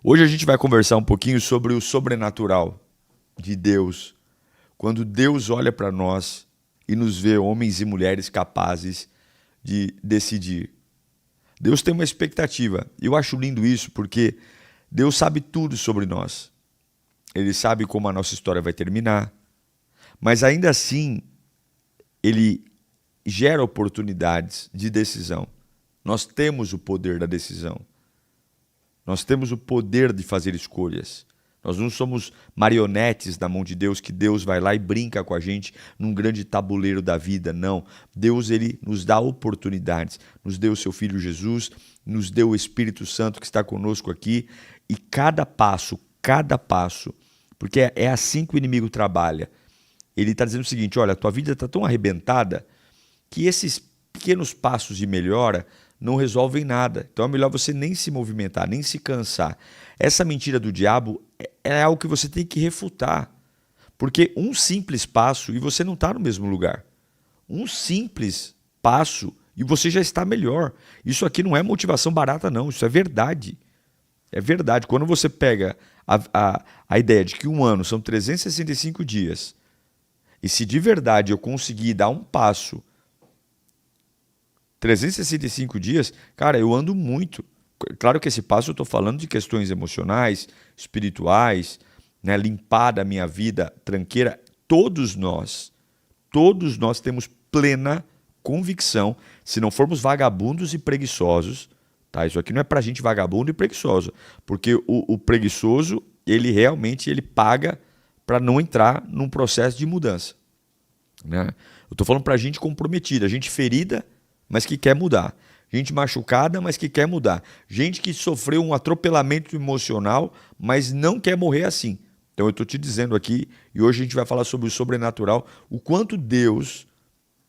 Hoje a gente vai conversar um pouquinho sobre o sobrenatural de Deus. Quando Deus olha para nós e nos vê homens e mulheres capazes de decidir. Deus tem uma expectativa. Eu acho lindo isso porque Deus sabe tudo sobre nós. Ele sabe como a nossa história vai terminar. Mas ainda assim, ele gera oportunidades de decisão. Nós temos o poder da decisão. Nós temos o poder de fazer escolhas. Nós não somos marionetes na mão de Deus, que Deus vai lá e brinca com a gente num grande tabuleiro da vida. Não. Deus, ele nos dá oportunidades. Nos deu o seu Filho Jesus, nos deu o Espírito Santo que está conosco aqui. E cada passo, porque é assim que o inimigo trabalha. Ele está dizendo o seguinte, olha, a tua vida está tão arrebentada que esses pequenos passos de melhora não resolvem nada. Então é melhor você nem se movimentar, nem se cansar. Essa mentira do diabo é algo que você tem que refutar. Porque um simples passo e você não está no mesmo lugar. Um simples passo e você já está melhor. Isso aqui não é motivação barata, não. Isso é verdade. É verdade. Quando você pega a ideia de que um ano são 365 dias e se de verdade eu conseguir dar um passo 365 dias, cara, eu ando muito. Claro que esse passo eu estou falando de questões emocionais, espirituais, né, limpar da minha vida tranqueira. Todos nós temos plena convicção, se não formos vagabundos e preguiçosos, tá? Isso aqui não é pra gente vagabundo e preguiçoso, porque o preguiçoso, ele paga para não entrar num processo de mudança, né? Eu estou falando pra gente comprometida, gente ferida, mas que quer mudar. Gente machucada, mas que quer mudar. Gente que sofreu um atropelamento emocional, mas não quer morrer assim. Então eu estou te dizendo aqui, e hoje a gente vai falar sobre o sobrenatural, o quanto Deus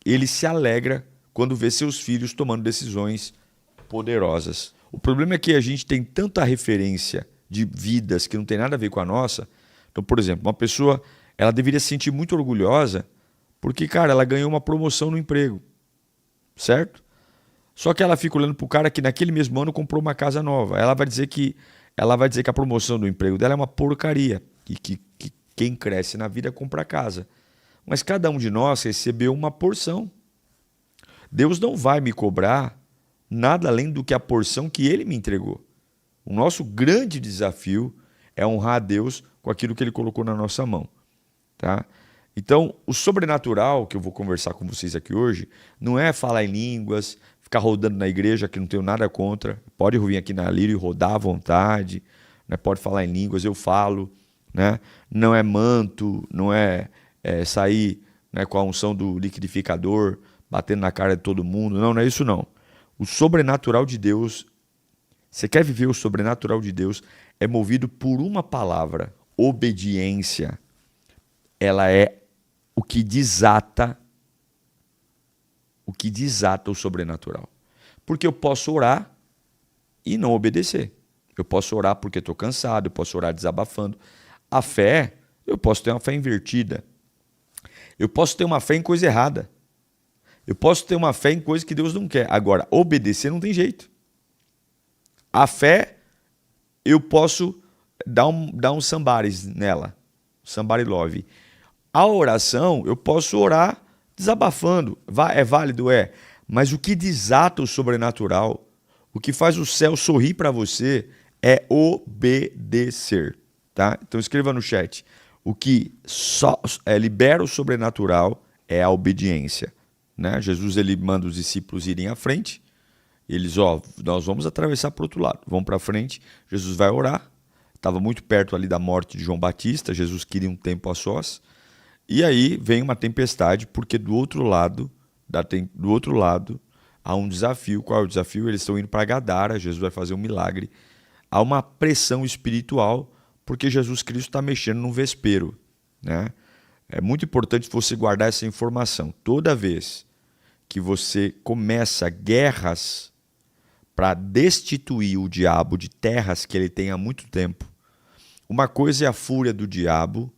ele se alegra quando vê seus filhos tomando decisões poderosas. O problema é que a gente tem tanta referência de vidas que não tem nada a ver com a nossa. Então, por exemplo, uma pessoa ela deveria se sentir muito orgulhosa porque, cara, ela ganhou uma promoção no emprego. Certo? Só que ela fica olhando para o cara que naquele mesmo ano comprou uma casa nova. Ela vai dizer que a promoção do emprego dela é uma porcaria. E que quem cresce na vida compra casa. Mas cada um de nós recebeu uma porção. Deus não vai me cobrar nada além do que a porção que Ele me entregou. O nosso grande desafio é honrar a Deus com aquilo que Ele colocou na nossa mão. Tá? Então, o sobrenatural que eu vou conversar com vocês aqui hoje não é falar em línguas, ficar rodando na igreja, que não tenho nada contra. Pode vir aqui na Lírio e rodar à vontade, né? Pode falar em línguas, eu falo. Né? Não é manto, não é sair, né, com a unção do liquidificador, batendo na cara de todo mundo. Não, não é isso não. O sobrenatural de Deus, você quer viver o sobrenatural de Deus, é movido por uma palavra, obediência. Ela é o que desata o sobrenatural. Porque eu posso orar e não obedecer. Eu posso orar porque estou cansado, eu posso orar desabafando. A fé, eu posso ter uma fé invertida. Eu posso ter uma fé em coisa errada. Eu posso ter uma fé em coisa que Deus não quer. Agora, obedecer não tem jeito. A fé, eu posso dar um sambares nela. Somebody love. A oração, eu posso orar desabafando. É válido? É. Mas o que desata o sobrenatural, o que faz o céu sorrir para você é obedecer. Tá? Então escreva no chat. O que libera o sobrenatural é a obediência. Né? Jesus ele manda os discípulos irem à frente. Eles, nós vamos atravessar para o outro lado. Vão para frente, Jesus vai orar. Estava muito perto ali da morte de João Batista. Jesus queria um tempo a sós. E aí vem uma tempestade, porque do outro lado há um desafio. Qual é o desafio? Eles estão indo para Gadara, Jesus vai fazer um milagre. Há uma pressão espiritual, porque Jesus Cristo está mexendo num vespeiro. Né? É muito importante você guardar essa informação. Toda vez que você começa guerras para destituir o diabo de terras que ele tem há muito tempo, uma coisa é a fúria do diabo,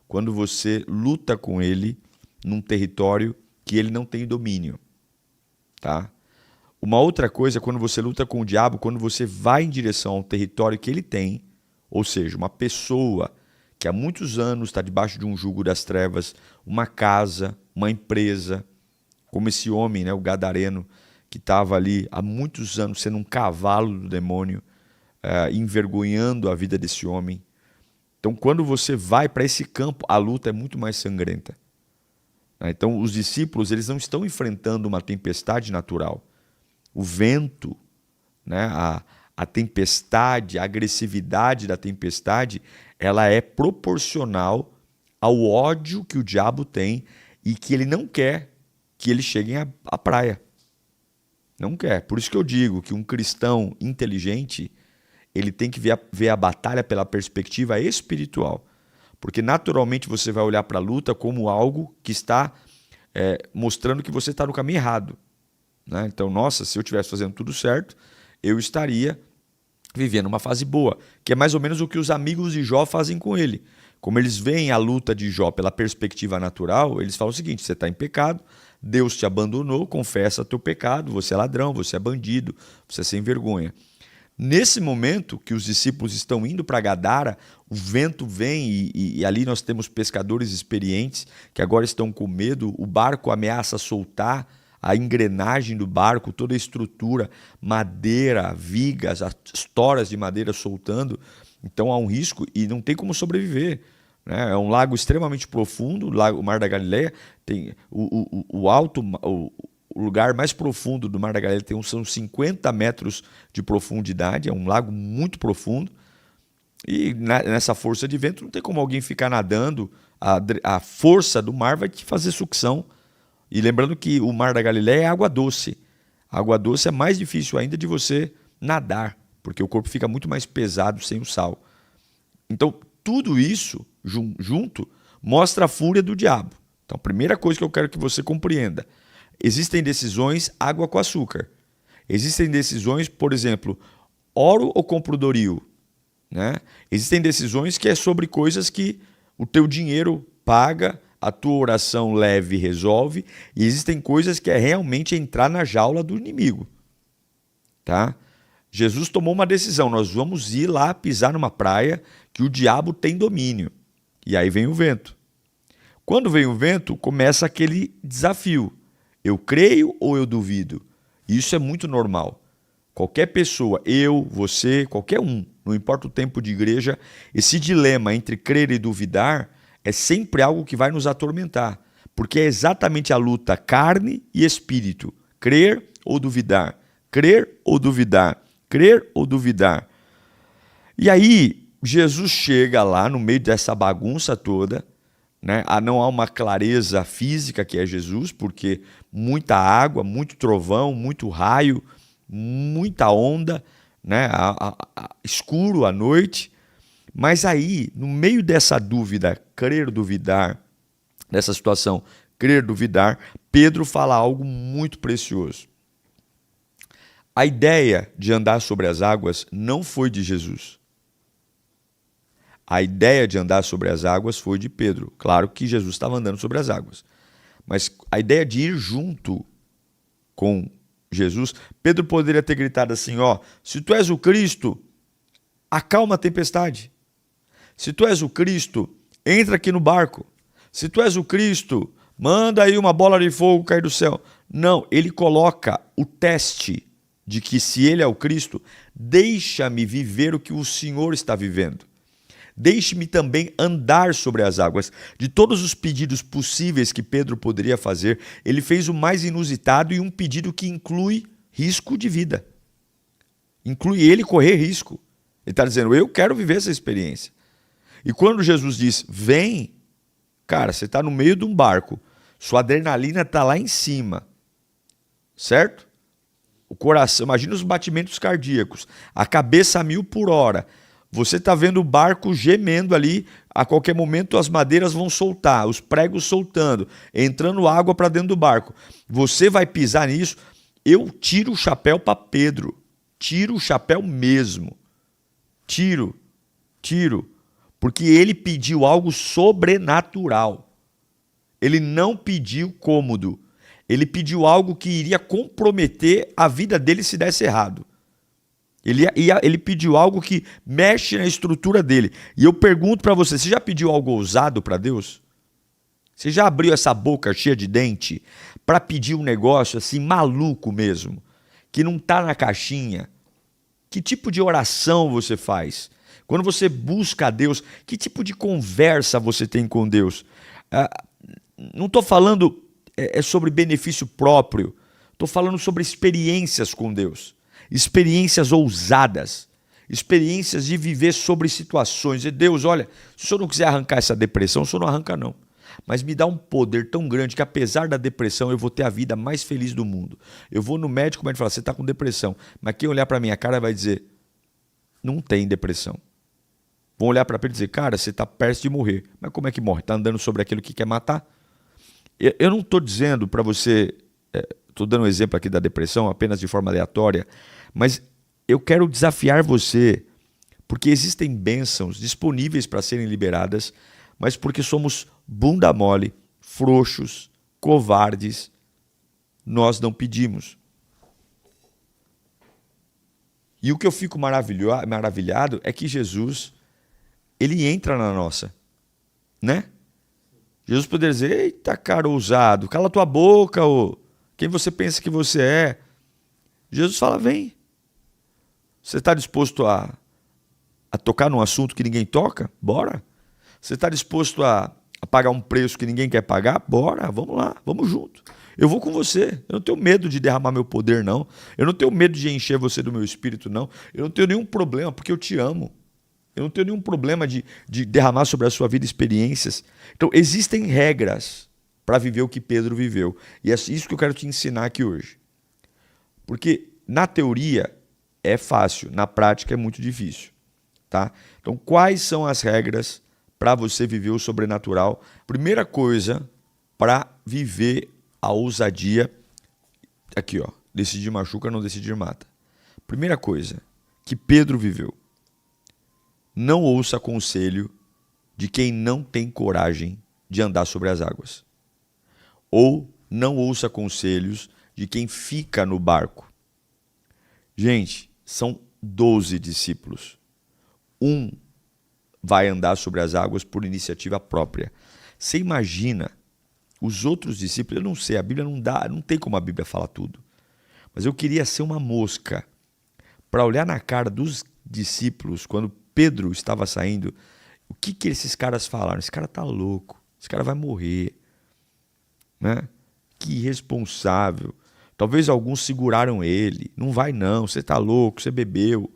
quando você luta com ele num território que ele não tem domínio. Tá? Uma outra coisa é quando você luta com o diabo, quando você vai em direção ao território que ele tem, Ou seja, uma pessoa que há muitos anos está debaixo de um jugo das trevas, uma casa, uma empresa, como esse homem, né, o gadareno, que estava ali há muitos anos sendo um cavalo do demônio, envergonhando a vida desse homem. Então, quando você vai para esse campo, a luta é muito mais sangrenta. Então, os discípulos, eles não estão enfrentando uma tempestade natural. O vento, né, a tempestade, a agressividade da tempestade, ela é proporcional ao ódio que o diabo tem e que ele não quer que eles cheguem à praia. Não quer. Por isso que eu digo que um cristão inteligente, ele tem que ver a batalha pela perspectiva espiritual. Porque naturalmente você vai olhar para a luta como algo que está mostrando que você está no caminho errado. Né? Então, nossa, se eu estivesse fazendo tudo certo, eu estaria vivendo uma fase boa. Que é mais ou menos o que os amigos de Jó fazem com ele. Como eles veem a luta de Jó pela perspectiva natural, eles falam o seguinte: você está em pecado, Deus te abandonou, confessa teu pecado, você é ladrão, você é bandido, você é sem vergonha. Nesse momento que os discípulos estão indo para Gadara, o vento vem e ali nós temos pescadores experientes que agora estão com medo, o barco ameaça soltar, a engrenagem do barco, toda a estrutura, madeira, vigas, as toras de madeira soltando, então há um risco e não tem como sobreviver. Né? É um lago extremamente profundo, o Mar da Galileia, tem o lugar mais profundo do Mar da Galileia são 50 metros de profundidade, é um lago muito profundo, e nessa força de vento não tem como alguém ficar nadando, a força do mar vai te fazer sucção. E lembrando que o Mar da Galileia é água doce. A água doce é mais difícil ainda de você nadar, porque o corpo fica muito mais pesado sem o sal. Então, tudo isso junto mostra a fúria do diabo. Então, a primeira coisa que eu quero que você compreenda: existem decisões água com açúcar. Existem decisões, por exemplo, oro ou compro Doril. Né? Existem decisões que é sobre coisas que o teu dinheiro paga, a tua oração leve resolve, e existem coisas que é realmente entrar na jaula do inimigo. Tá? Jesus tomou uma decisão: nós vamos ir lá pisar numa praia que o diabo tem domínio. E aí vem o vento. Quando vem o vento, começa aquele desafio: eu creio ou eu duvido? Isso é muito normal. Qualquer pessoa, eu, você, qualquer um, não importa o tempo de igreja, esse dilema entre crer e duvidar é sempre algo que vai nos atormentar, porque é exatamente a luta carne e espírito. Crer ou duvidar, crer ou duvidar, crer ou duvidar. E aí, Jesus chega lá no meio dessa bagunça toda, né? Não há uma clareza física que é Jesus, porque muita água, muito trovão, muito raio, muita onda, né? Escuro à noite. Mas aí, no meio dessa dúvida, crer, duvidar, dessa situação, crer, duvidar, Pedro fala algo muito precioso. A ideia de andar sobre as águas não foi de Jesus. A ideia de andar sobre as águas foi de Pedro. Claro que Jesus estava andando sobre as águas. Mas a ideia de ir junto com Jesus, Pedro poderia ter gritado assim: ó, se tu és o Cristo, acalma a tempestade. Se tu és o Cristo, entra aqui no barco. Se tu és o Cristo, manda aí uma bola de fogo cair do céu. Não, ele coloca o teste de que se ele é o Cristo, deixa-me viver o que o Senhor está vivendo. Deixe-me também andar sobre as águas. De todos os pedidos possíveis que Pedro poderia fazer, ele fez o mais inusitado e um pedido que inclui risco de vida. Inclui ele correr risco. Ele está dizendo: eu quero viver essa experiência. E quando Jesus diz, vem, cara, você está no meio de um barco, sua adrenalina está lá em cima, certo? O coração, imagina os batimentos cardíacos, a cabeça a 1000 por hora, você está vendo o barco gemendo ali, a qualquer momento as madeiras vão soltar, os pregos soltando, entrando água para dentro do barco. Você vai pisar nisso, eu tiro o chapéu para Pedro, tiro o chapéu mesmo, tiro. Porque ele pediu algo sobrenatural. Ele não pediu cômodo. Ele pediu algo que iria comprometer a vida dele se desse errado. Ele pediu algo que mexe na estrutura dele. E eu pergunto para você, você já pediu algo ousado para Deus? Você já abriu essa boca cheia de dente para pedir um negócio assim maluco mesmo, que não está na caixinha? Que tipo de oração você faz? Quando você busca a Deus, que tipo de conversa você tem com Deus? Não estou falando sobre benefício próprio, estou falando sobre experiências com Deus. Experiências ousadas, experiências de viver sobre situações. E Deus, olha, se o Senhor não quiser arrancar essa depressão, o Senhor não arranca não. Mas me dá um poder tão grande que apesar da depressão eu vou ter a vida mais feliz do mundo. Eu vou no médico, o médico fala, você está com depressão. Mas quem olhar para minha cara vai dizer, não tem depressão. Vão olhar para ele e dizer, cara, você está perto de morrer. Mas como é que morre? Está andando sobre aquilo que quer matar? Eu não estou dizendo para você, estou dando um exemplo aqui da depressão apenas de forma aleatória, mas eu quero desafiar você, porque existem bênçãos disponíveis para serem liberadas, mas porque somos bunda mole, frouxos, covardes, nós não pedimos. E o que eu fico maravilhado é que Jesus, ele entra na nossa, né? Jesus poderia dizer, eita cara ousado, cala tua boca, ô. Quem você pensa que você é? Jesus fala, vem. Você está disposto a tocar num assunto que ninguém toca? Bora. Você está disposto a pagar um preço que ninguém quer pagar? Bora, vamos lá, vamos junto. Eu vou com você. Eu não tenho medo de derramar meu poder, não. Eu não tenho medo de encher você do meu espírito, não. Eu não tenho nenhum problema, porque eu te amo. Eu não tenho nenhum problema de derramar sobre a sua vida experiências. Então, existem regras para viver o que Pedro viveu. E é isso que eu quero te ensinar aqui hoje. Porque, na teoria, é fácil. Na prática, é muito difícil. Tá? Então, quais são as regras para você viver o sobrenatural? Primeira coisa, para viver a ousadia, aqui ó, decidir machuca, não decidir mata. Primeira coisa que Pedro viveu, não ouça conselho de quem não tem coragem de andar sobre as águas. Ou não ouça conselhos de quem fica no barco. Gente, são 12 discípulos. Um vai andar sobre as águas por iniciativa própria. Você imagina os outros discípulos? Eu não sei, a Bíblia não tem como a Bíblia falar tudo. Mas eu queria ser uma mosca para olhar na cara dos discípulos quando Pedro estava saindo. O que esses caras falaram? Esse cara tá louco, esse cara vai morrer, né? Que irresponsável. Talvez alguns seguraram ele. Não vai não, você tá louco, você bebeu,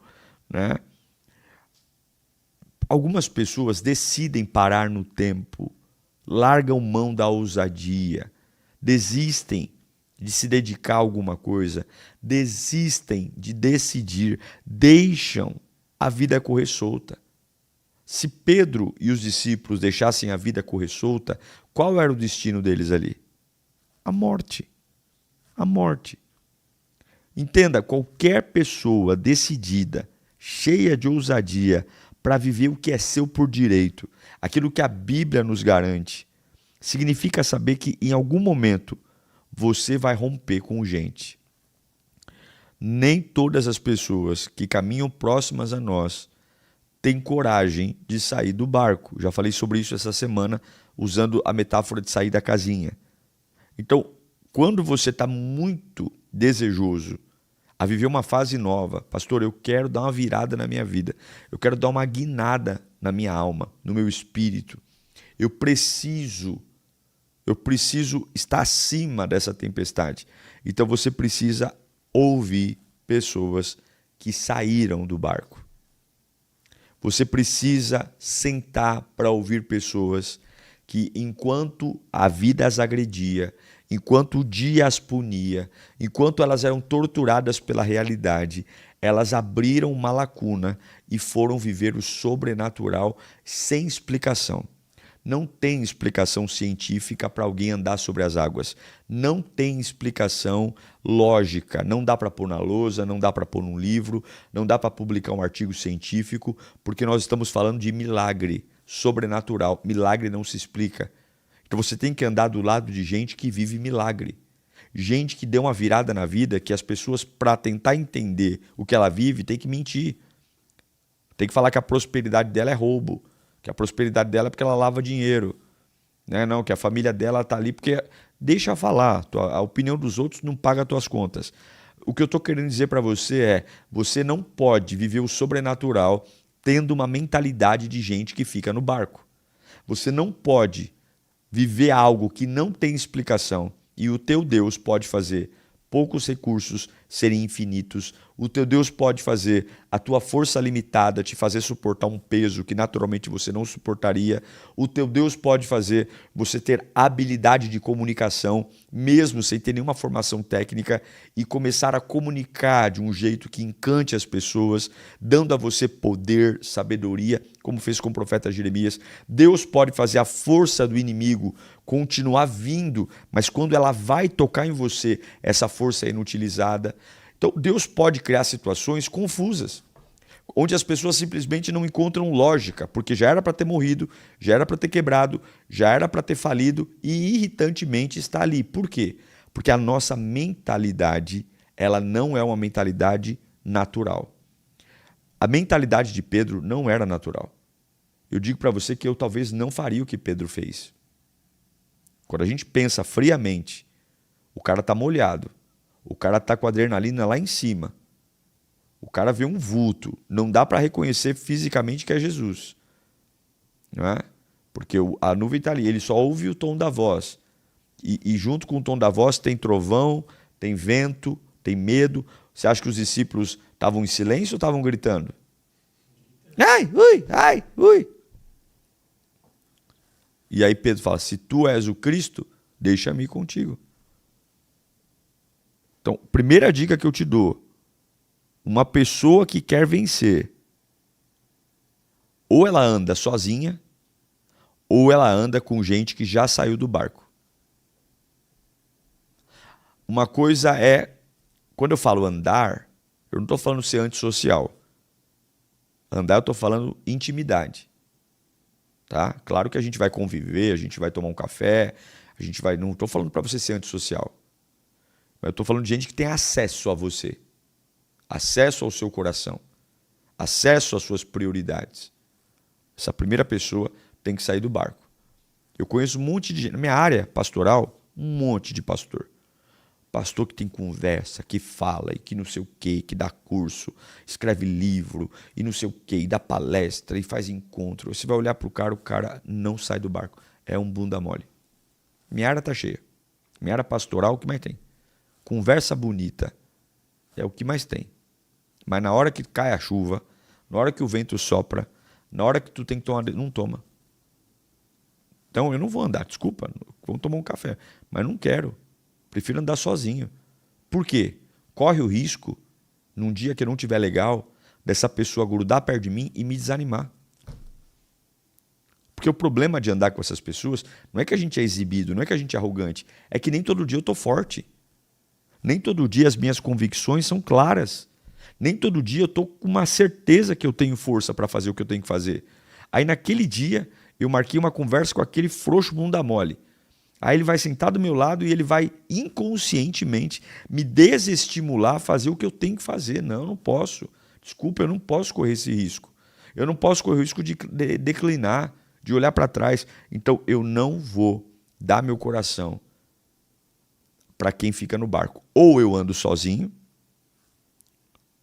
né? Algumas pessoas decidem parar no tempo, largam mão da ousadia, desistem de se dedicar a alguma coisa, desistem de decidir, deixam a vida correr solta. Se Pedro e os discípulos deixassem a vida correr solta, qual era o destino deles ali? A morte. A morte. Entenda, qualquer pessoa decidida, cheia de ousadia, para viver o que é seu por direito, aquilo que a Bíblia nos garante, significa saber que em algum momento você vai romper com gente. Nem todas as pessoas que caminham próximas a nós têm coragem de sair do barco. Já falei sobre isso essa semana, usando a metáfora de sair da casinha. Então, quando você está muito desejoso a viver uma fase nova, pastor, eu quero dar uma virada na minha vida, eu quero dar uma guinada na minha alma, no meu espírito, eu preciso estar acima dessa tempestade. Então você precisa ouvir pessoas que saíram do barco. Você precisa sentar para ouvir pessoas que, enquanto a vida as agredia, enquanto o dia as punia, enquanto elas eram torturadas pela realidade, elas abriram uma lacuna e foram viver o sobrenatural sem explicação. Não tem explicação científica para alguém andar sobre as águas. Não tem explicação lógica. Não dá para pôr na lousa, não dá para pôr num livro, não dá para publicar um artigo científico, porque nós estamos falando de milagre sobrenatural. Milagre não se explica. Então você tem que andar do lado de gente que vive milagre. gente que deu uma virada na vida, que as pessoas, para tentar entender o que ela vive, tem que mentir. Tem que falar que a prosperidade dela é roubo, que a prosperidade dela é porque ela lava dinheiro. Né? Não, que a família dela está ali porque... Deixa falar, a opinião dos outros não paga as tuas contas. O que eu estou querendo dizer para você é, você não pode viver o sobrenatural tendo uma mentalidade de gente que fica no barco. Você não pode viver algo que não tem explicação e o teu Deus pode fazer poucos recursos serem infinitos. O teu Deus pode fazer a tua força limitada te fazer suportar um peso que naturalmente você não suportaria. O teu Deus pode fazer você ter habilidade de comunicação, mesmo sem ter nenhuma formação técnica, e começar a comunicar de um jeito que encante as pessoas, dando a você poder, sabedoria, como fez com o profeta Jeremias. Deus pode fazer a força do inimigo continuar vindo, mas quando ela vai tocar em você, essa força é inutilizada. Então, Deus pode criar situações confusas, onde as pessoas simplesmente não encontram lógica, porque já era para ter morrido, já era para ter quebrado, já era para ter falido e irritantemente está ali. Por quê? Porque a nossa mentalidade, ela não é uma mentalidade natural. A mentalidade de Pedro não era natural. Eu digo para você que eu talvez não faria o que Pedro fez. Quando a gente pensa friamente, o cara está molhado, o cara está com a adrenalina lá em cima, o cara vê um vulto, não dá para reconhecer fisicamente que é Jesus. Não é? Porque a nuvem está ali, ele só ouve o tom da voz. E junto com o tom da voz tem trovão, tem vento, tem medo. Você acha que os discípulos estavam em silêncio ou estavam gritando? Ai, ui, ai, ui. E aí Pedro fala, se tu és o Cristo, deixa-me ir contigo. Então, primeira dica que eu te dou, uma pessoa que quer vencer, ou ela anda sozinha, ou ela anda com gente que já saiu do barco. Uma coisa é, quando eu falo andar, eu não estou falando ser antissocial. Andar eu estou falando intimidade. Tá? Claro que a gente vai conviver, a gente vai tomar um café, a gente vai. Não estou falando para você ser antissocial. Mas eu estou falando de gente que tem acesso a você, acesso ao seu coração, acesso às suas prioridades. Essa primeira pessoa tem que sair do barco. Eu conheço um monte de gente, na minha área pastoral, um monte de pastor. Pastor que tem conversa, que fala e que não sei o quê, que dá curso, escreve livro e não sei o quê, e dá palestra e faz encontro. Você vai olhar para o cara não sai do barco. É um bunda mole. Minha área está cheia. Minha área pastoral, o que mais tem? Conversa bonita é o que mais tem. Mas na hora que cai a chuva, na hora que o vento sopra, na hora que tu tem que tomar, não toma. Então eu não vou andar, desculpa, vamos tomar um café, mas não quero. Prefiro andar sozinho. Por quê? Corre o risco, num dia que eu não estiver legal, dessa pessoa grudar perto de mim e me desanimar. Porque o problema de andar com essas pessoas não é que a gente é exibido, não é que a gente é arrogante, é que nem todo dia eu estou forte. Nem todo dia as minhas convicções são claras. Nem todo dia eu estou com uma certeza que eu tenho força para fazer o que eu tenho que fazer. Aí naquele dia eu marquei uma conversa com aquele frouxo bunda mole. Aí ele vai sentar do meu lado e ele vai inconscientemente me desestimular a fazer o que eu tenho que fazer. Não, eu não posso. Desculpa, eu não posso correr esse risco. Eu não posso correr o risco de declinar, de olhar para trás. Então eu não vou dar meu coração para quem fica no barco. Ou eu ando sozinho,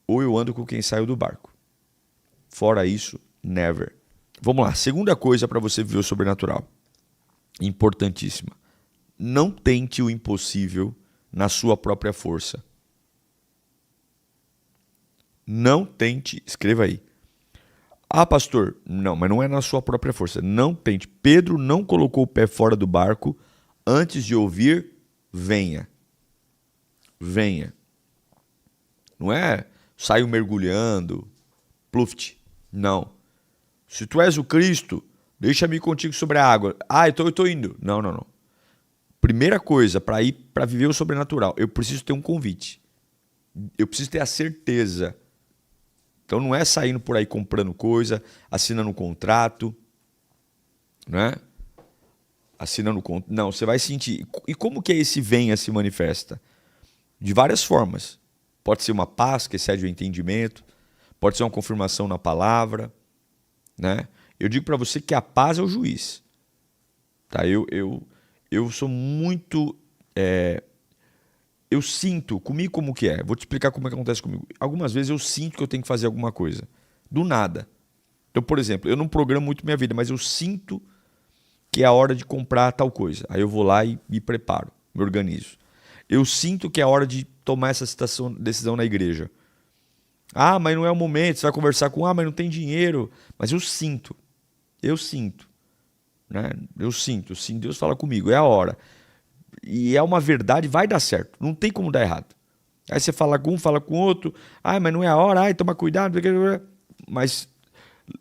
ou eu ando com quem saiu do barco. Fora isso, never. Vamos lá, segunda coisa para você viver o sobrenatural. Importantíssima. Não tente o impossível na sua própria força. Não tente, escreva aí. Ah, pastor, não, mas não é na sua própria força. Não tente. Pedro não colocou o pé fora do barco antes de ouvir, venha. Venha. Não é saiu mergulhando, pluft. Não. Se tu és o Cristo, deixa-me ir contigo sobre a água. Ah, então eu estou indo. Não, não, não. Primeira coisa, para ir para viver o sobrenatural, eu preciso ter um convite. Eu preciso ter a certeza. Então não é saindo por aí comprando coisa, assinando um contrato, né? assinando conta. Não, você vai sentir. E como que esse venha se manifesta? De várias formas. Pode ser uma paz que excede o entendimento, pode ser uma confirmação na palavra, né? Eu digo para você que a paz é o juiz. Tá? Eu sou muito... eu sinto, comigo como que é? Vou te explicar como é que acontece comigo. Algumas vezes eu sinto que eu tenho que fazer alguma coisa. Do nada. Então, por exemplo, eu não programo muito minha vida, mas eu sinto que é a hora de comprar tal coisa. Aí eu vou lá e me preparo, me organizo. Eu sinto que é a hora de tomar essa decisão na igreja. Ah, mas não é o momento, você vai conversar com, mas não tem dinheiro. Mas eu sinto, né? Eu sinto, sim, Deus fala comigo, é a hora. E é uma verdade, vai dar certo, não tem como dar errado. Aí você fala com um, fala com outro, mas não é a hora, toma cuidado. Mas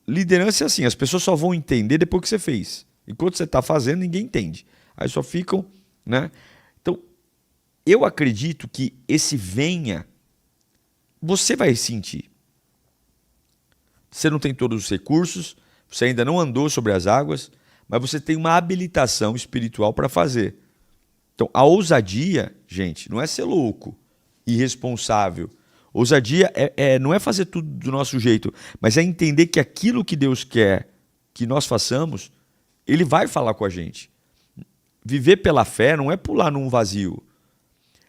liderança é assim, as pessoas só vão entender depois que você fez. Enquanto você está fazendo, ninguém entende. Aí só ficam, né? Então, eu acredito que esse venha, você vai sentir. Você não tem todos os recursos, você ainda não andou sobre as águas, mas você tem uma habilitação espiritual para fazer. Então, a ousadia, gente, não é ser louco, irresponsável. Ousadia não é fazer tudo do nosso jeito, mas é entender que aquilo que Deus quer que nós façamos, Ele vai falar com a gente. Viver pela fé não é pular num vazio.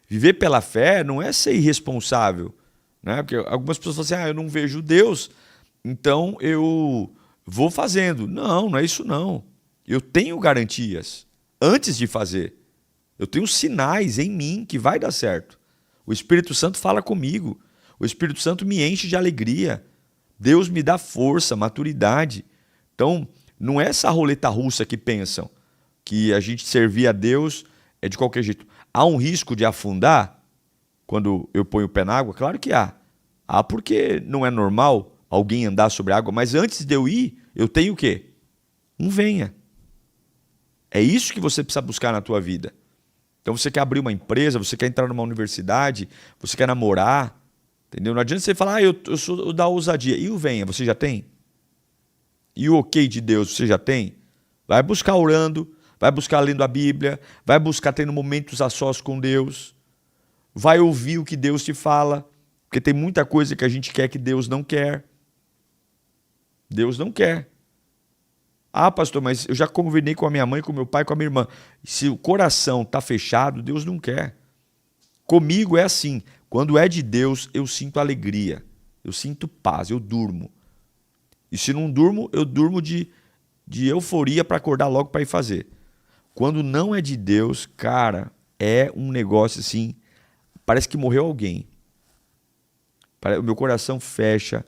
Viver pela fé não é ser irresponsável. Né? Porque algumas pessoas falam assim, eu não vejo Deus, então eu vou fazendo. Não, não é isso não. Eu tenho garantias antes de fazer. Eu tenho sinais em mim que vai dar certo. O Espírito Santo fala comigo. O Espírito Santo me enche de alegria. Deus me dá força, maturidade. Então, não é essa roleta russa que pensam que a gente servir a Deus é de qualquer jeito. Há um risco de afundar quando eu ponho o pé na água? Claro que há. Há porque não é normal alguém andar sobre a água. Mas antes de eu ir, eu tenho o quê? Um venha. É isso que você precisa buscar na tua vida. Então você quer abrir uma empresa, você quer entrar numa universidade, você quer namorar, entendeu? Não adianta você falar, eu sou da ousadia. E o venha, você já tem? E o ok de Deus, você já tem? Vai buscar orando, vai buscar lendo a Bíblia, vai buscar tendo momentos a sós com Deus, vai ouvir o que Deus te fala, porque tem muita coisa que a gente quer que Deus não quer. Deus não quer. Ah, pastor, mas eu já convidei com a minha mãe, com o meu pai, com a minha irmã. Se o coração está fechado, Deus não quer. Comigo é assim. Quando é de Deus, eu sinto alegria. Eu sinto paz, eu durmo. E se não durmo, eu durmo de euforia para acordar logo para ir fazer. Quando não é de Deus, cara, é um negócio assim, parece que morreu alguém. O meu coração fecha.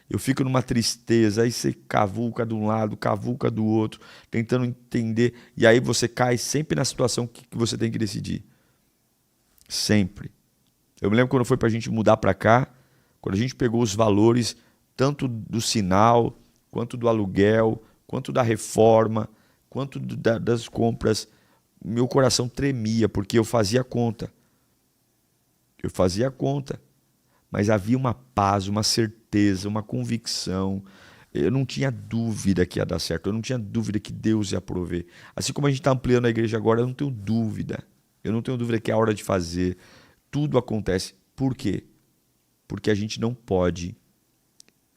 Eu fico numa tristeza, aí você cavuca de um lado, cavuca do outro, tentando entender. E aí você cai sempre na situação que você tem que decidir. Sempre. Eu me lembro quando foi para a gente mudar para cá, quando a gente pegou os valores, tanto do sinal, quanto do aluguel, quanto da reforma, quanto das compras, meu coração tremia, porque eu fazia conta. Eu fazia conta. Mas havia uma paz, uma certeza, uma convicção. Eu não tinha dúvida que ia dar certo. Eu não tinha dúvida que Deus ia prover. Assim como a gente está ampliando a igreja agora, eu não tenho dúvida. Eu não tenho dúvida que é a hora de fazer. Tudo acontece. Por quê? Porque a gente não pode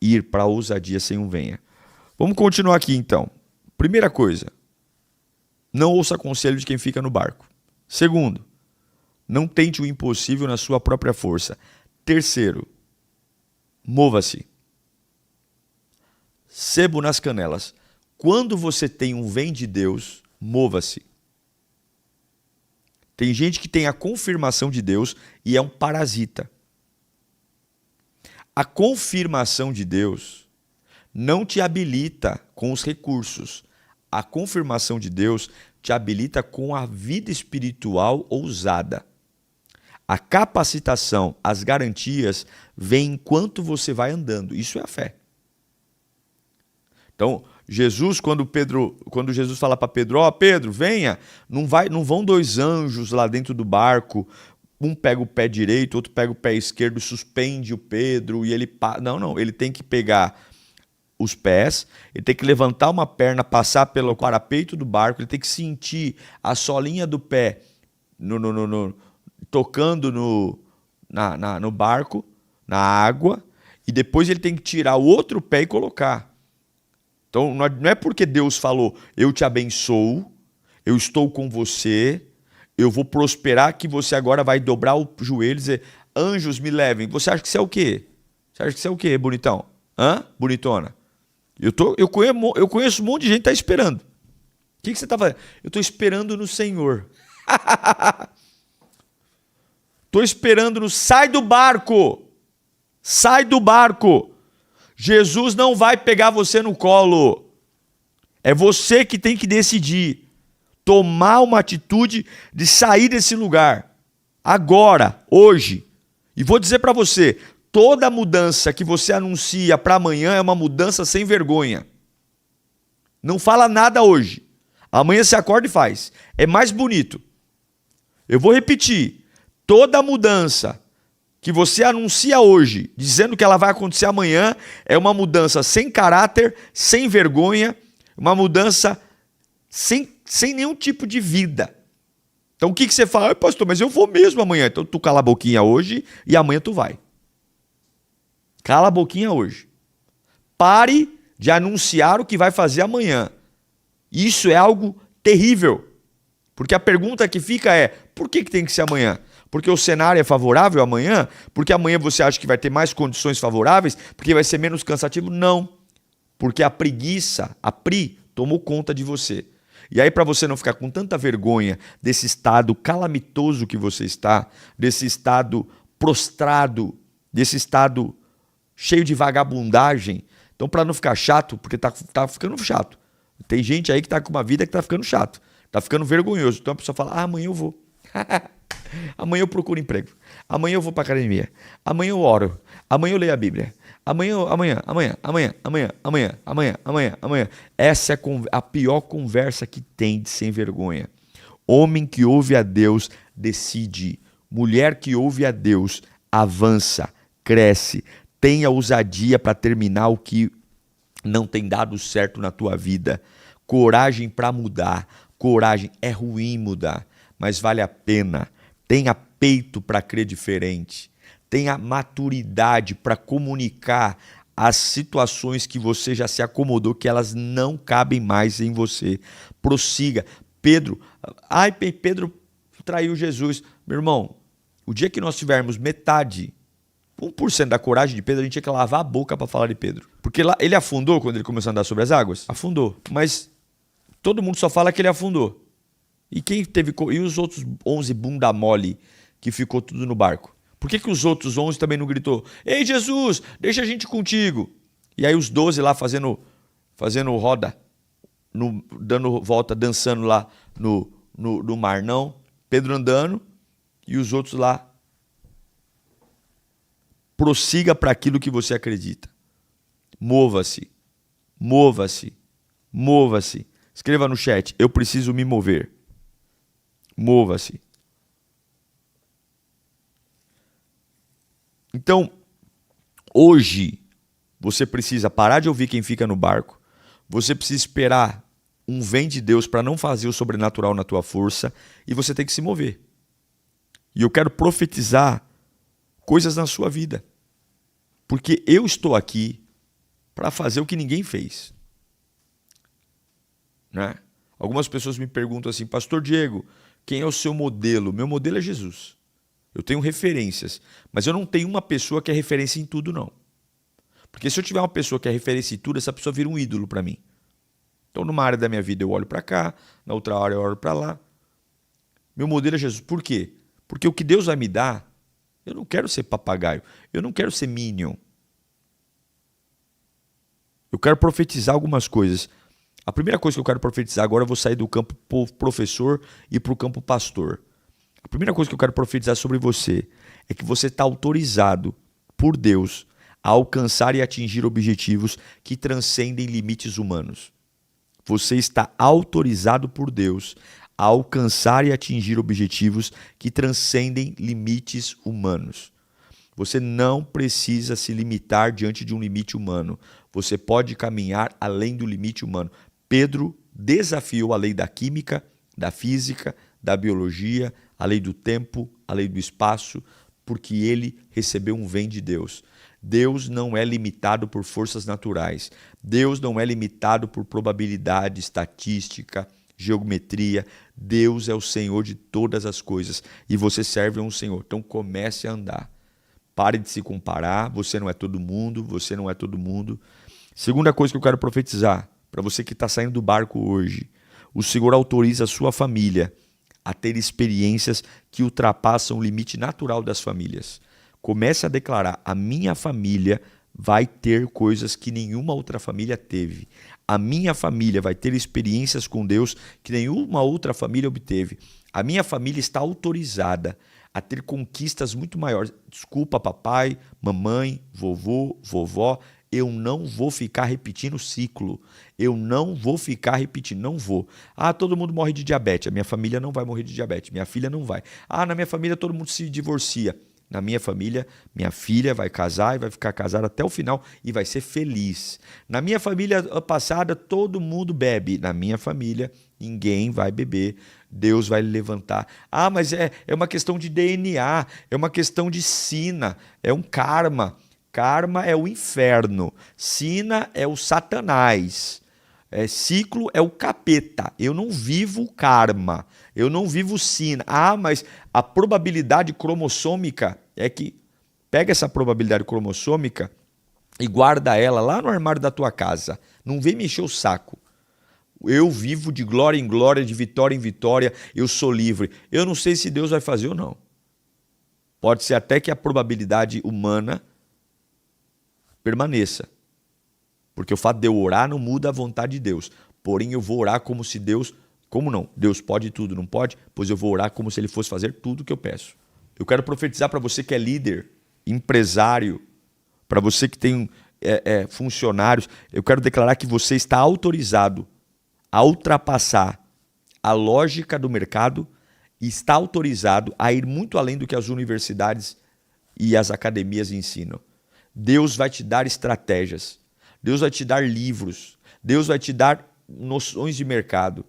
ir para a ousadia sem um venha. Vamos continuar aqui então. Primeira coisa, não ouça conselho de quem fica no barco. Segundo, não tente o impossível na sua própria força. Terceiro, mova-se. Sebo nas canelas. Quando você tem um vem de Deus, mova-se. Tem gente que tem a confirmação de Deus e é um parasita. A confirmação de Deus não te habilita com os recursos. A confirmação de Deus te habilita com a vida espiritual ousada. A capacitação, as garantias, vêm enquanto você vai andando. Isso é a fé. Então, Jesus, quando Jesus fala para Pedro, Pedro, venha, não vão dois anjos lá dentro do barco, um pega o pé direito, outro pega o pé esquerdo, suspende o Pedro e ele... Não, ele tem que pegar os pés, ele tem que levantar uma perna, passar pelo parapeito do barco, ele tem que sentir a solinha do pé tocando no barco, na água, e depois ele tem que tirar o outro pé e colocar. Então não é porque Deus falou, eu te abençoo, eu estou com você, eu vou prosperar, que você agora vai dobrar o joelho e dizer, anjos me levem. Você acha que você é o quê? Você acha que você é o quê, bonitão? Hã? Bonitona? Eu conheço um monte de gente que está esperando. O que você está fazendo? Eu estou esperando no Senhor. Estou esperando no... Sai do barco! Sai do barco! Jesus não vai pegar você no colo. É você que tem que decidir. Tomar uma atitude de sair desse lugar. Agora, hoje. E vou dizer para você, toda mudança que você anuncia para amanhã é uma mudança sem vergonha. Não fala nada hoje. Amanhã você acorda e faz. É mais bonito. Eu vou repetir. Toda mudança que você anuncia hoje, dizendo que ela vai acontecer amanhã, é uma mudança sem caráter, sem vergonha, uma mudança sem nenhum tipo de vida. Então o que você fala? Pastor, mas eu vou mesmo amanhã. Então tu cala a boquinha hoje e amanhã tu vai. Cala a boquinha hoje. Pare de anunciar o que vai fazer amanhã. Isso é algo terrível. Porque a pergunta que fica é, por que tem que ser amanhã? Porque o cenário é favorável amanhã? Porque amanhã você acha que vai ter mais condições favoráveis? Porque vai ser menos cansativo? Não. Porque a preguiça, a Pri, tomou conta de você. E aí, para você não ficar com tanta vergonha desse estado calamitoso que você está, desse estado prostrado, desse estado cheio de vagabundagem, então para não ficar chato, porque tá ficando chato. Tem gente aí que tá com uma vida que tá ficando chato, tá ficando vergonhoso. Então a pessoa fala, amanhã eu vou. Amanhã eu procuro emprego. Amanhã eu vou para academia. Amanhã eu oro. Amanhã eu leio a Bíblia. Amanhã. Essa é a pior conversa que tem de sem vergonha. Homem que ouve a Deus decide. Mulher que ouve a Deus avança, cresce, tem a ousadia para terminar o que não tem dado certo na tua vida. Coragem para mudar. Coragem, é ruim mudar, mas vale a pena. Tenha peito para crer diferente. Tenha maturidade para comunicar as situações que você já se acomodou, que elas não cabem mais em você. Prossiga. Pedro traiu Jesus. Meu irmão, o dia que nós tivermos metade, 1% da coragem de Pedro, a gente tinha que lavar a boca para falar de Pedro. Porque lá, ele afundou quando ele começou a andar sobre as águas? Afundou. Mas todo mundo só fala que ele afundou. E os outros 11 bunda mole que ficou tudo no barco? Por que os outros 11 também não gritou? Ei, Jesus, deixa a gente contigo. E aí os 12 lá fazendo roda, dando volta, dançando lá no mar, não. Pedro andando e os outros lá. Prossiga para aquilo que você acredita. Mova-se. Mova-se. Mova-se. Escreva no chat, eu preciso me mover. Mova-se. Então, hoje, você precisa parar de ouvir quem fica no barco. Você precisa esperar um vem de Deus para não fazer o sobrenatural na tua força. E você tem que se mover. E eu quero profetizar coisas na sua vida. Porque eu estou aqui para fazer o que ninguém fez. Né? Algumas pessoas me perguntam assim, Pastor Diego, quem é o seu modelo? Meu modelo é Jesus. Eu tenho referências, mas eu não tenho uma pessoa que é referência em tudo, não. Porque se eu tiver uma pessoa que é referência em tudo, essa pessoa vira um ídolo para mim. Então, numa área da minha vida eu olho para cá, na outra área eu olho para lá. Meu modelo é Jesus. Por quê? Porque o que Deus vai me dar, eu não quero ser papagaio, eu não quero ser minion. Eu quero profetizar algumas coisas. A primeira coisa que eu quero profetizar agora, eu vou sair do campo professor e para o campo pastor. A primeira coisa que eu quero profetizar sobre você é que você está autorizado por Deus a alcançar e atingir objetivos que transcendem limites humanos. Você está autorizado por Deus a alcançar e atingir objetivos que transcendem limites humanos. Você não precisa se limitar diante de um limite humano. Você pode caminhar além do limite humano. Pedro desafiou a lei da química, da física, da biologia, a lei do tempo, a lei do espaço, porque ele recebeu um vem de Deus. Deus não é limitado por forças naturais. Deus não é limitado por probabilidade, estatística, geometria. Deus é o Senhor de todas as coisas e você serve a um Senhor. Então comece a andar. Pare de se comparar, você não é todo mundo, você não é todo mundo. Segunda coisa que eu quero profetizar, para você que está saindo do barco hoje, o Senhor autoriza a sua família a ter experiências que ultrapassam o limite natural das famílias. Comece a declarar, a minha família vai ter coisas que nenhuma outra família teve. A minha família vai ter experiências com Deus que nenhuma outra família obteve. A minha família está autorizada a ter conquistas muito maiores. Desculpa, papai, mamãe, vovô, vovó, eu não vou ficar repetindo o ciclo. Eu não vou ficar repetindo, não vou. Ah, todo mundo morre de diabetes. A minha família não vai morrer de diabetes. Minha filha não vai. Ah, na minha família todo mundo se divorcia. Na minha família, minha filha vai casar e vai ficar casada até o final e vai ser feliz. Na minha família passada, todo mundo bebe. Na minha família, ninguém vai beber. Deus vai levantar. Ah, mas é uma questão de DNA, é uma questão de sina, é um karma. Karma é o inferno, sina é o Satanás, ciclo é o capeta. Eu não vivo karma, eu não vivo sina. Ah, mas a probabilidade cromossômica é que... Pega essa probabilidade cromossômica e guarda ela lá no armário da tua casa. Não vem me encher o saco. Eu vivo de glória em glória, de vitória em vitória, eu sou livre. Eu não sei se Deus vai fazer ou não. Pode ser até que a probabilidade humana permaneça. Porque o fato de eu orar não muda a vontade de Deus. Porém, eu vou orar como se Deus... Como não? Deus pode tudo, não pode? Pois eu vou orar como se Ele fosse fazer tudo o que eu peço. Eu quero profetizar para você que é líder, empresário, para você que tem funcionários, eu quero declarar que você está autorizado a ultrapassar a lógica do mercado e está autorizado a ir muito além do que as universidades e as academias ensinam. Deus vai te dar estratégias, Deus vai te dar livros, Deus vai te dar noções de mercado.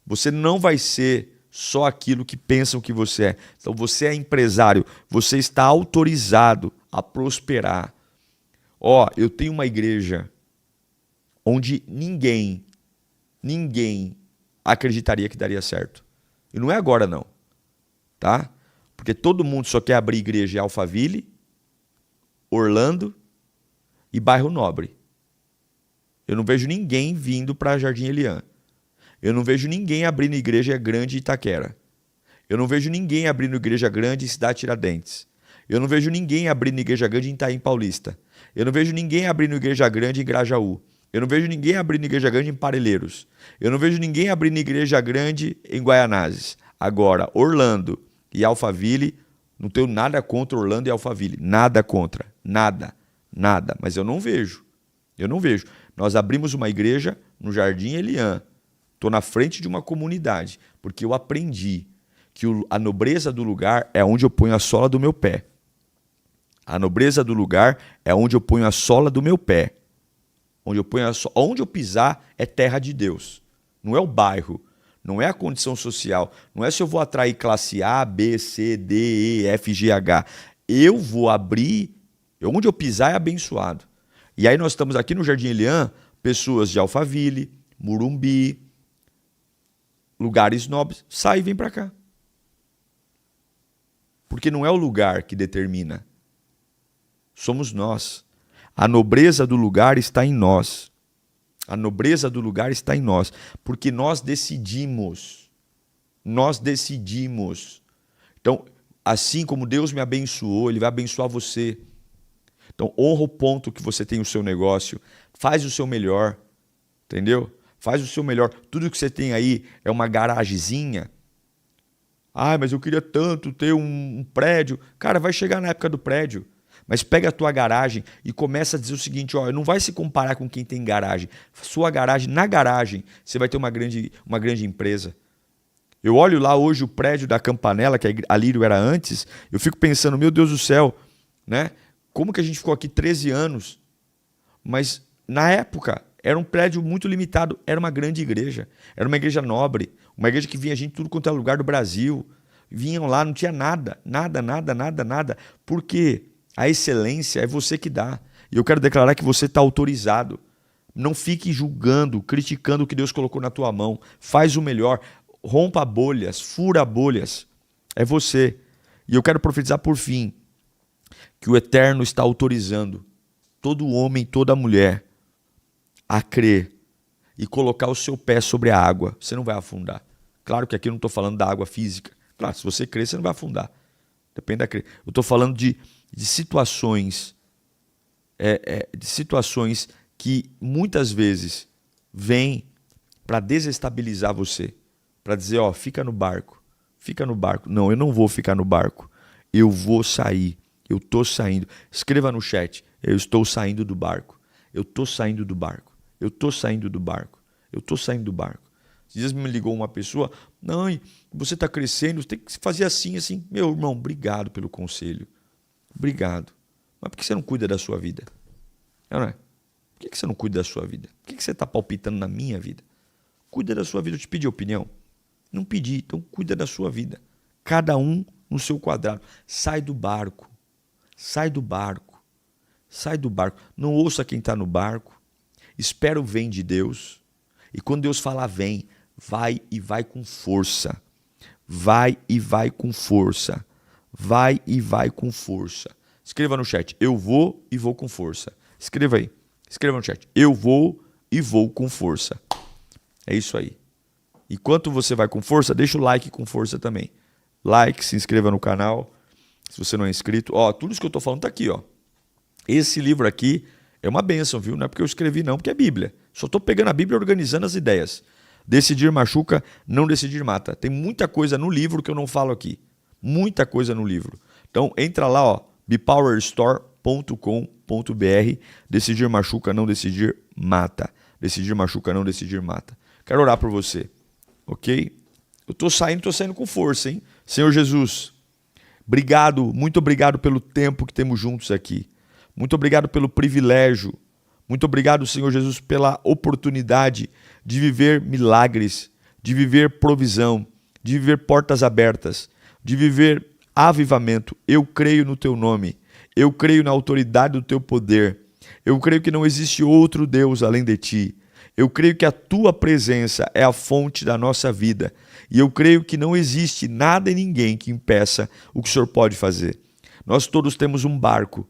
Você não vai ser só aquilo que pensam que você é. Então você é empresário, você está autorizado a prosperar. Eu tenho uma igreja onde ninguém acreditaria que daria certo. E não é agora não, tá? Porque todo mundo só quer abrir igreja em Alphaville, Orlando e Bairro Nobre. Eu não vejo ninguém vindo para Jardim Elian. Eu não vejo ninguém abrindo igreja grande em Itaquera. Eu não vejo ninguém abrindo igreja grande em Cidade Tiradentes. Eu não vejo ninguém abrindo igreja grande em Itaim Paulista. Eu não vejo ninguém abrindo igreja grande em Grajaú. Eu não vejo ninguém abrindo igreja grande em Parelheiros. Eu não vejo ninguém abrindo igreja grande em Guaianazes. Agora, Orlando e Alphaville, não tenho nada contra Orlando e Alphaville. Nada contra. Nada. Nada. Mas eu não vejo. Eu não vejo. Nós abrimos uma igreja no Jardim Elian. Estou na frente de uma comunidade, porque eu aprendi que a nobreza do lugar é onde eu ponho a sola do meu pé. A nobreza do lugar é onde eu ponho a sola do meu pé. Onde eu pisar é terra de Deus. Não é o bairro, não é a condição social, não é se eu vou atrair classe A, B, C, D, E, F, G, H. Eu vou abrir, onde eu pisar é abençoado. E aí nós estamos aqui no Jardim Elian, pessoas de Alphaville, Murumbi, lugares nobres, sai e vem para cá. Porque não é o lugar que determina. Somos nós. A nobreza do lugar está em nós. A nobreza do lugar está em nós. Porque nós decidimos. Nós decidimos. Então, assim como Deus me abençoou, Ele vai abençoar você. Então, honra o ponto que você tem o seu negócio. Faz o seu melhor. Entendeu? Faz o seu melhor. Tudo que você tem aí é uma garagezinha. Ah, mas eu queria tanto ter um prédio. Cara, vai chegar na época do prédio. Mas pega a tua garagem e começa a dizer o seguinte, não vai se comparar com quem tem garagem. Sua garagem, na garagem, você vai ter uma grande empresa. Eu olho lá hoje o prédio da Campanella, que a Lírio era antes, eu fico pensando, meu Deus do céu, né? Como que a gente ficou aqui 13 anos? Mas na época era um prédio muito limitado, era uma grande igreja, era uma igreja nobre, uma igreja que vinha gente de tudo quanto é lugar do Brasil. Vinham lá, não tinha nada, nada, nada, nada, nada. Porque a excelência é você que dá. E eu quero declarar que você está autorizado. Não fique julgando, criticando o que Deus colocou na tua mão. Faz o melhor, rompa bolhas, fura bolhas. É você. E eu quero profetizar por fim que o Eterno está autorizando todo homem, toda mulher a crer e colocar o seu pé sobre a água. Você não vai afundar. Claro que aqui eu não estou falando da água física. Claro, se você crer, você não vai afundar. Depende da crer. Eu estou falando de situações, de situações que muitas vezes vêm para desestabilizar você. Para dizer, ó, fica no barco. Fica no barco. Não, eu não vou ficar no barco. Eu vou sair. Eu estou saindo. Escreva no chat. Eu estou saindo do barco. Eu estou saindo do barco. Eu estou saindo do barco. Eu estou saindo do barco. Esses dias me ligou uma pessoa, não, você está crescendo, você tem que fazer assim, assim. Meu irmão, obrigado pelo conselho. Obrigado. Mas por que você não cuida da sua vida? Não é? Por que você não cuida da sua vida? Por que você está palpitando na minha vida? Cuida da sua vida. Eu te pedi opinião? Não pedi, então cuida da sua vida. Cada um no seu quadrado. Sai do barco. Sai do barco. Sai do barco. Não ouça quem está no barco. Espera o vem de Deus. E quando Deus falar vem, vai e vai com força. Vai e vai com força. Vai e vai com força. Escreva no chat. Eu vou e vou com força. Escreva aí. Escreva no chat. Eu vou e vou com força. É isso aí. Enquanto você vai com força, deixa o like com força também. Like, se inscreva no canal. Se você não é inscrito. Ó, tudo isso que eu estou falando está aqui, ó. Esse livro aqui é uma bênção, viu? Não é porque eu escrevi não, porque é Bíblia. Só estou pegando a Bíblia e organizando as ideias. Decidir machuca, não decidir mata. Tem muita coisa no livro que eu não falo aqui. Muita coisa no livro. Então entra lá, ó, bepowerstore.com.br. Decidir machuca, não decidir mata. Decidir machuca, não decidir mata. Quero orar por você, ok? Eu estou saindo com força, hein? Senhor Jesus, obrigado, muito obrigado pelo tempo que temos juntos aqui. Muito obrigado pelo privilégio. Muito obrigado, Senhor Jesus, pela oportunidade de viver milagres, de viver provisão, de viver portas abertas, de viver avivamento. Eu creio no Teu nome. Eu creio na autoridade do Teu poder. Eu creio que não existe outro Deus além de Ti. Eu creio que a Tua presença é a fonte da nossa vida. E eu creio que não existe nada e ninguém que impeça o que o Senhor pode fazer. Nós todos temos um barco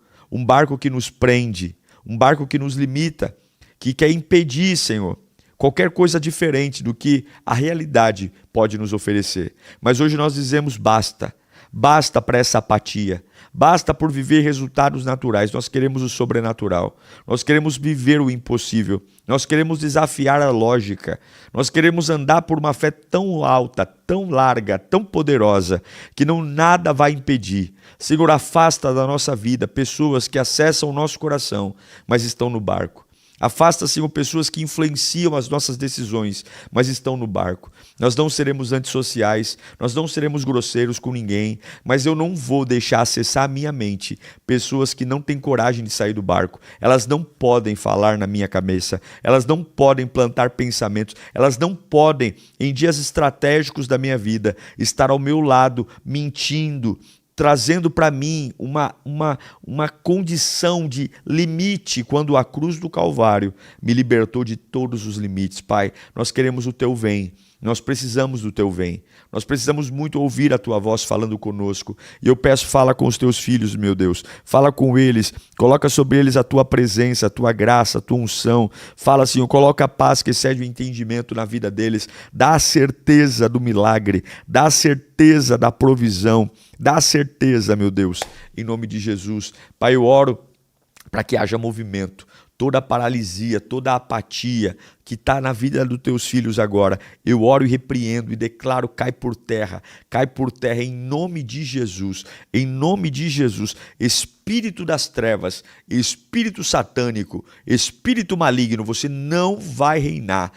que nos prende, um barco que nos limita, que quer impedir, Senhor, qualquer coisa diferente do que a realidade pode nos oferecer. Mas hoje nós dizemos basta. Basta para essa apatia. Basta por viver resultados naturais. Nós queremos o sobrenatural. Nós queremos viver o impossível. Nós queremos desafiar a lógica. Nós queremos andar por uma fé tão alta, tão larga, tão poderosa, que nada vai impedir. Senhor, afasta da nossa vida pessoas que acessam o nosso coração, mas estão no barco. Afasta, Senhor, pessoas que influenciam as nossas decisões, mas estão no barco. Nós não seremos antissociais, nós não seremos grosseiros com ninguém, mas eu não vou deixar acessar a minha mente pessoas que não têm coragem de sair do barco. Elas não podem falar na minha cabeça, elas não podem plantar pensamentos, elas não podem, em dias estratégicos da minha vida, estar ao meu lado mentindo, trazendo para mim uma condição de limite quando a cruz do Calvário me libertou de todos os limites. Pai, nós queremos o Teu vem, nós precisamos do Teu vem, nós precisamos muito ouvir a Tua voz falando conosco. E eu peço, fala com os Teus filhos, meu Deus, fala com eles, coloca sobre eles a Tua presença, a Tua graça, a Tua unção. Fala, Senhor, coloca a paz que excede o entendimento na vida deles, dá a certeza do milagre, dá a certeza da provisão, dá a certeza, meu Deus, em nome de Jesus. Pai, eu oro para que haja movimento. Toda a paralisia, toda a apatia que está na vida dos Teus filhos agora, eu oro e repreendo e declaro, cai por terra em nome de Jesus, em nome de Jesus. Espírito das trevas, espírito satânico, espírito maligno, você não vai reinar.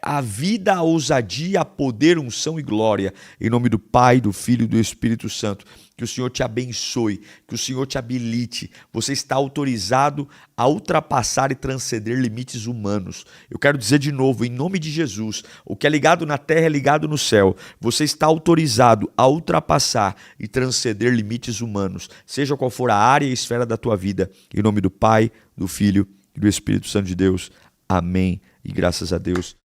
a vida, a ousadia, a poder, unção e glória. Em nome do Pai, do Filho e do Espírito Santo. Que o Senhor te abençoe, que o Senhor te habilite. Você está autorizado a ultrapassar e transcender limites humanos. Eu quero dizer de novo, em nome de Jesus, o que é ligado na terra é ligado no céu. Você está autorizado a ultrapassar e transcender limites humanos, seja qual for a área e esfera da tua vida. Em nome do Pai, do Filho e do Espírito Santo de Deus. Amém. E graças a Deus.